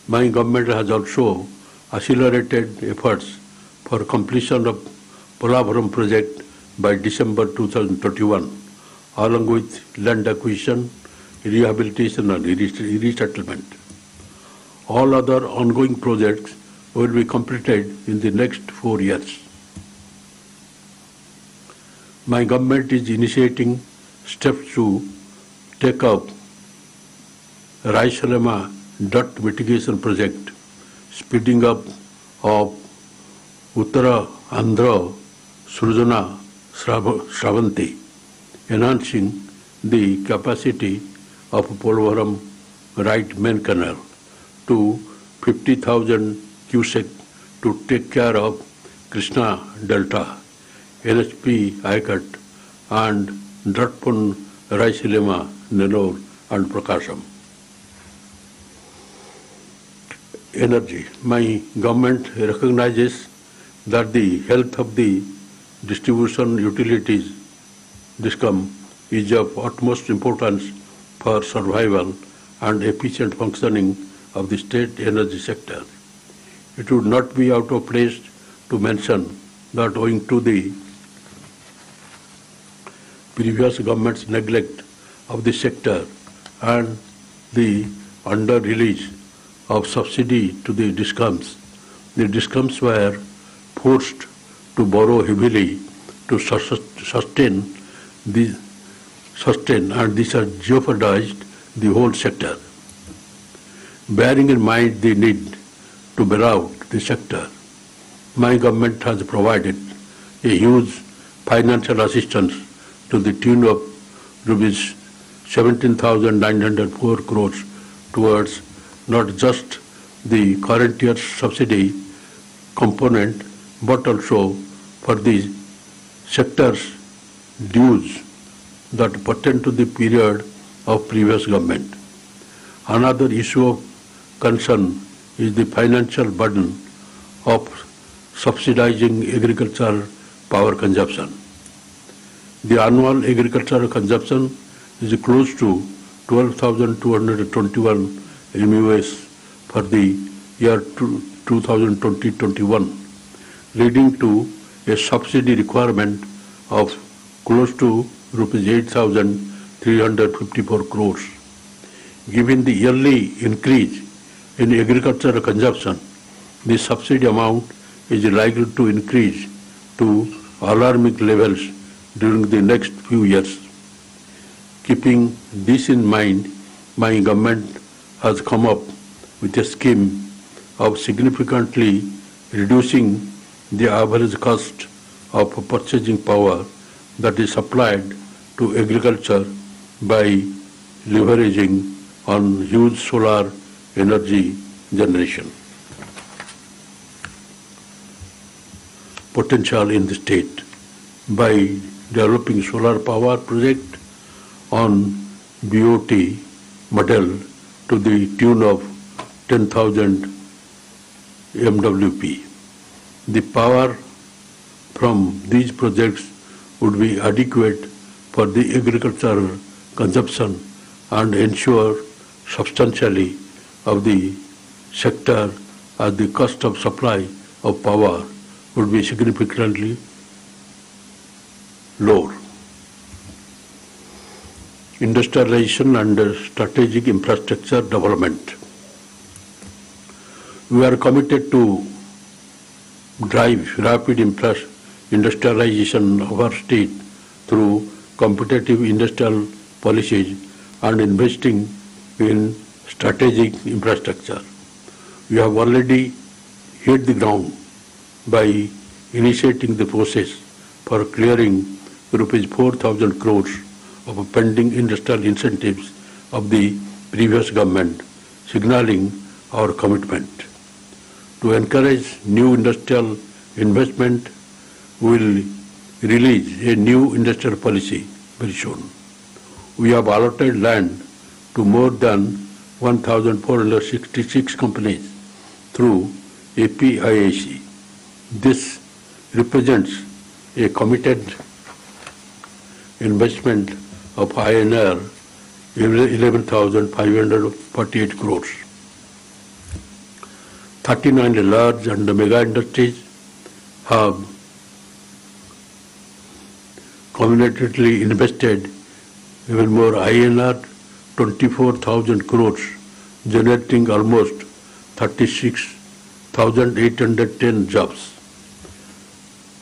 My government has also accelerated efforts for completion of Polavaram project by December 2021, along with land acquisition, rehabilitation and resettlement. All other ongoing projects will be completed in the next 4 years. My government is initiating steps to take up Raisalema drought mitigation project, speeding up of Uttara Andhra Srujana Shravanti, enhancing the capacity of Polavaram right main canal to 50,000 cubic to take care of Krishna Delta, NHP Ayakat and drought-prone Raisalema, Nellore and Prakasam. Energy. My government recognizes that the health of the distribution utilities DISCOM is of utmost importance for survival and efficient functioning of the state energy sector. It would not be out of place to mention that owing to the previous government's neglect of the sector and the under-release of subsidy to the DISCOMs were forced to borrow heavily to sustain and this has jeopardized the whole sector. Bearing in mind the need to bail out the sector, my government has provided a huge financial assistance to the tune of rupees 17,904 crores towards not just the current year's subsidy component but also for the sector's dues that pertain to the period of previous government. Another issue of concern is the financial burden of subsidizing agricultural power consumption. The annual agricultural consumption is close to 12,221 MUS for the year 2020-21, leading to a subsidy requirement of close to rupees 8,354 crores. Given the yearly increase in agricultural consumption, the subsidy amount is likely to increase to alarming levels during the next few years. Keeping this in mind, my government has come up with a scheme of significantly reducing the average cost of purchasing power that is supplied to agriculture by leveraging on huge solar energy generation potential in the state by developing solar power project on BOT model to the tune of 10,000 MWP. The power from these projects would be adequate for the agricultural consumption and ensure substantially of the sector as the cost of supply of power would be significantly lower. Industrialization and strategic infrastructure development. We are committed to drive rapid industrialization of our state through competitive industrial policies and investing in strategic infrastructure. We have already hit the ground by initiating the process for clearing rupees 4,000 crores of pending industrial incentives of the previous government, signaling our commitment. To encourage new industrial investment, we will release a new industrial policy very soon. We have allotted land to more than 1,466 companies through APIAC. This represents a committed investment of INR 11,548 crores. 39 large and mega industries have cumulatively invested even more INR 24,000 crores, generating almost 36,810 jobs.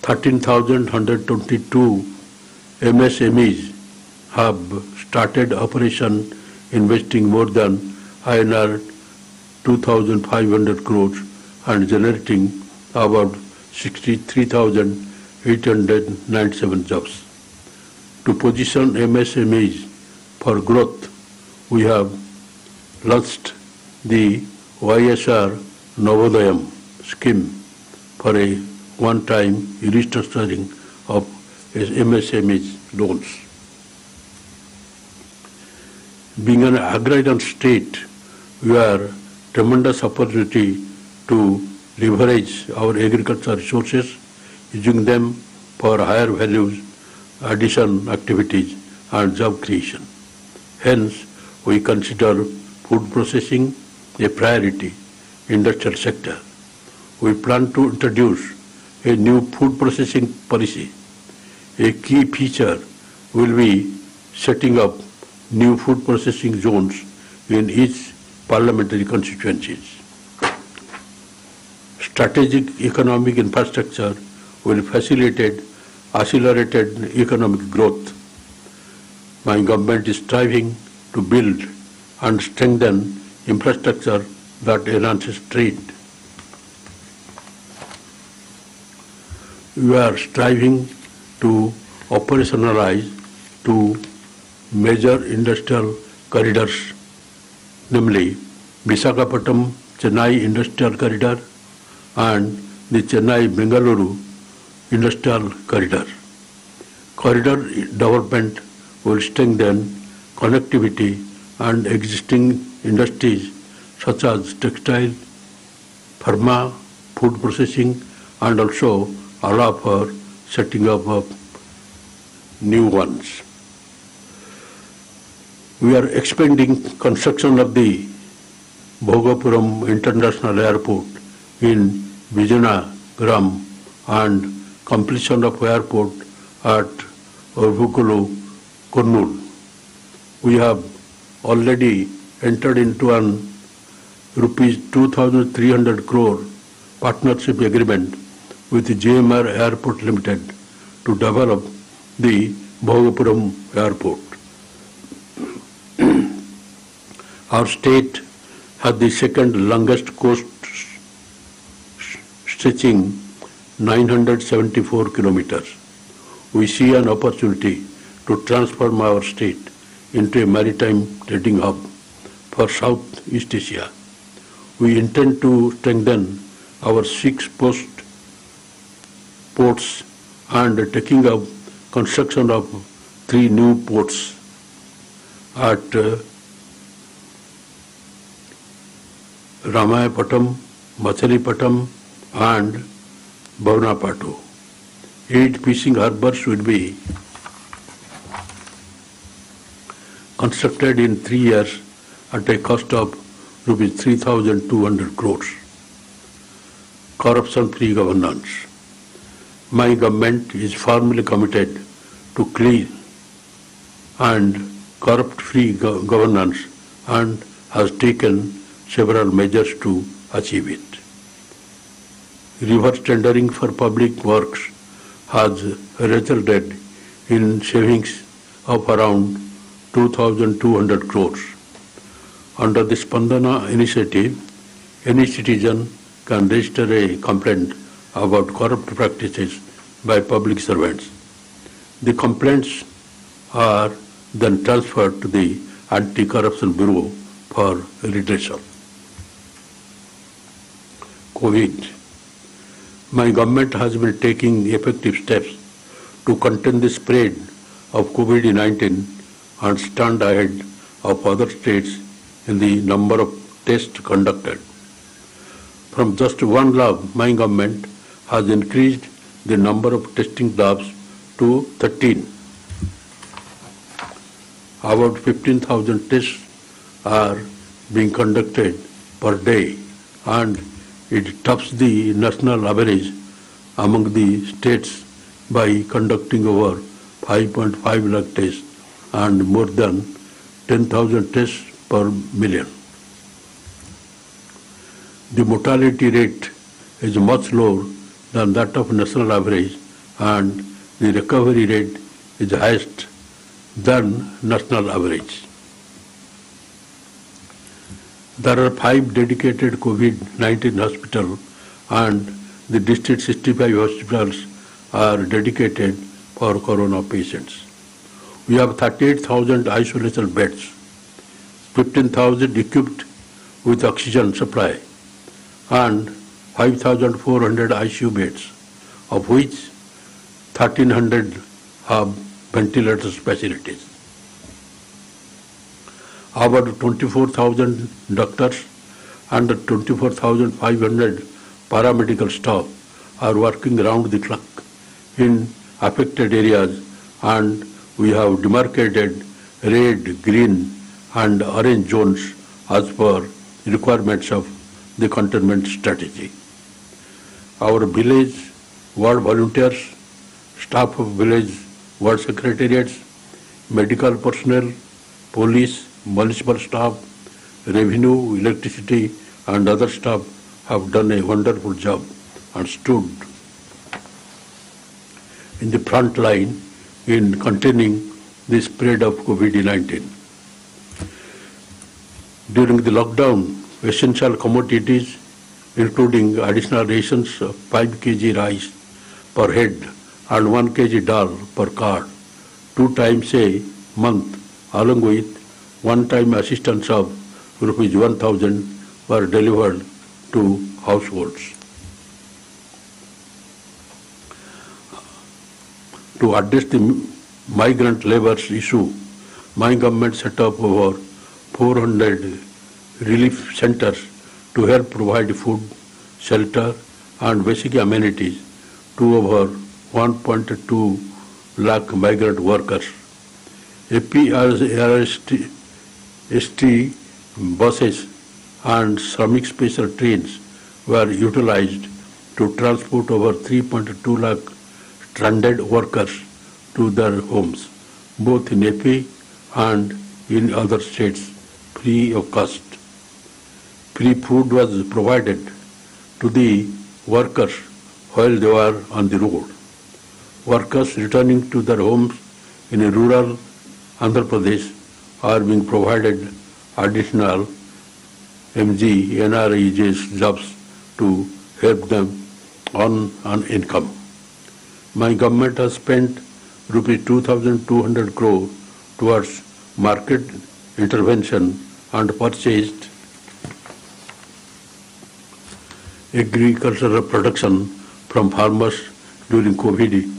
13,122 MSMEs have started operation, investing more than INR 2,500 crores and generating about 63,897 jobs. To position MSMEs for growth, we have launched the YSR Navodayam scheme for a one-time restructuring of MSMEs loans. Being an agrarian state, we have tremendous opportunity to leverage our agricultural resources, using them for higher values addition activities and job creation. Hence, we consider food processing a priority industrial sector. We plan to introduce a new food processing policy. A key feature will be setting up new food processing zones in each parliamentary constituencies. Strategic economic infrastructure will facilitate accelerated economic growth. My government is striving to build and strengthen infrastructure that enhances trade. We are striving to operationalize two major industrial corridors, namely Visakhapatnam-Chennai Industrial Corridor and the Chennai-Bengaluru Industrial Corridor. Corridor development will strengthen connectivity and existing industries such as textile, pharma, food processing, and also allow for setting up of new ones. We are expanding construction of the Bhogapuram International Airport in Vijayanagram and completion of airport at Urvukulu, Kurnool. We have already entered into an rupees 2,300 crore partnership agreement with GMR Airport Limited to develop the Bhogapuram Airport. Our state has the second longest coast stretching 974 kilometers. We see an opportunity to transform our state into a maritime trading hub for Southeast Asia. We intend to strengthen our 6 ports and taking up construction of 3 new ports at Ramayapatam, Machalipatam and Bhavnapatu. 8 fishing harbors will be constructed in 3 years at a cost of rupees 3,200 crores. Corruption-free governance. My government is firmly committed to clean and corrupt-free governance and has taken several measures to achieve it. Reverse tendering for public works has resulted in savings of around 2,200 crores. Under the Spandana initiative, any citizen can register a complaint about corrupt practices by public servants. The complaints are then transferred to the Anti-Corruption Bureau for redressal. COVID. My government has been taking effective steps to contain the spread of COVID-19 and stand ahead of other states in the number of tests conducted. From just 1 lab, my government has increased the number of testing labs to 13. About 15,000 tests are being conducted per day, and It tops the national average among the states by conducting over 5.5 lakh tests and more than 10,000 tests per million. The mortality rate is much lower than that of national average, and the recovery rate is highest than national average. There are 5 dedicated COVID-19 hospitals, and the district 65 hospitals are dedicated for corona patients. We have 38,000 isolation beds, 15,000 equipped with oxygen supply, and 5,400 ICU beds, of which 1,300 have ventilator facilities. About 24,000 doctors and 24,500 paramedical staff are working around the clock in affected areas, and we have demarcated red, green, and orange zones as per requirements of the containment strategy. Our village ward volunteers, staff of village ward secretariats, medical personnel, police, municipal staff, revenue, electricity, and other staff have done a wonderful job and stood in the front line in containing the spread of COVID-19. During the lockdown, essential commodities, including additional rations of 5 kg rice per head and 1 kg dal per card, 2 times a month, along with one-time assistance of Rs 1,000 were delivered to households. To address the migrant labour issue, my government set up over 400 relief centres to help provide food, shelter, and basic amenities to over 1.2 lakh migrant workers. APRST buses and Shramik special trains were utilized to transport over 3.2 lakh stranded workers to their homes, both in AP and in other states, free of cost. Free food was provided to the workers while they were on the road. Workers returning to their homes in rural Andhra Pradesh are being provided additional MG NREGS jobs to help them earn an income. My government has spent Rs 2,200 crore towards market intervention and purchased agricultural production from farmers during COVID